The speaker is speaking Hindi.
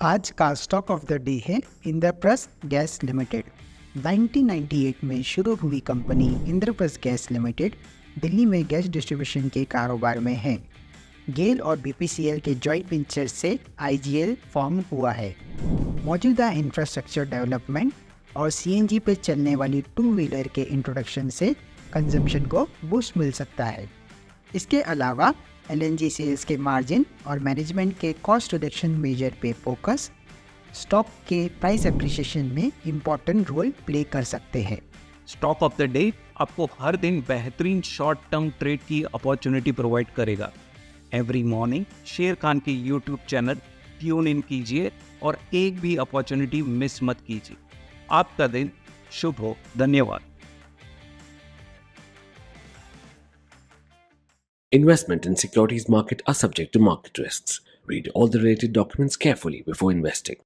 आज का स्टॉक ऑफ द डे है इंद्रप्रस्थ गैस लिमिटेड। 1998 में शुरू हुई company Indraprastha gas limited Delhi में गैस डिस्ट्रीब्यूशन के कारोबार में है। गेल और बीपीसीएल के जॉइंट वेंचर से आईजीएल फॉर्म हुआ है। मौजूदा इंफ्रास्ट्रक्चर डेवलपमेंट और सीएनजी पर चलने वाली टू व्हीलर के इंट्रोडक्शन से कंजम्पशन को बूस्ट मिल सकता है। इसके अलावा एलएनजी सेल्स के मार्जिन और मैनेजमेंट के कॉस्ट रिडक्शन मेजर पे फोकस स्टॉक के प्राइस एप्रिसिएशन में इम्पॉर्टेंट रोल प्ले कर सकते हैं। स्टॉक ऑफ द डे आपको हर दिन बेहतरीन शॉर्ट टर्म ट्रेड की अपॉर्चुनिटी प्रोवाइड करेगा। एवरी मॉर्निंग शेर खान के यूट्यूब चैनल ट्यून इन कीजिए और एक भी अपॉर्चुनिटी मिस मत कीजिए। आपका दिन शुभ हो। धन्यवाद। Investment in securities market are subject to market risks. Read all the related documents carefully before investing.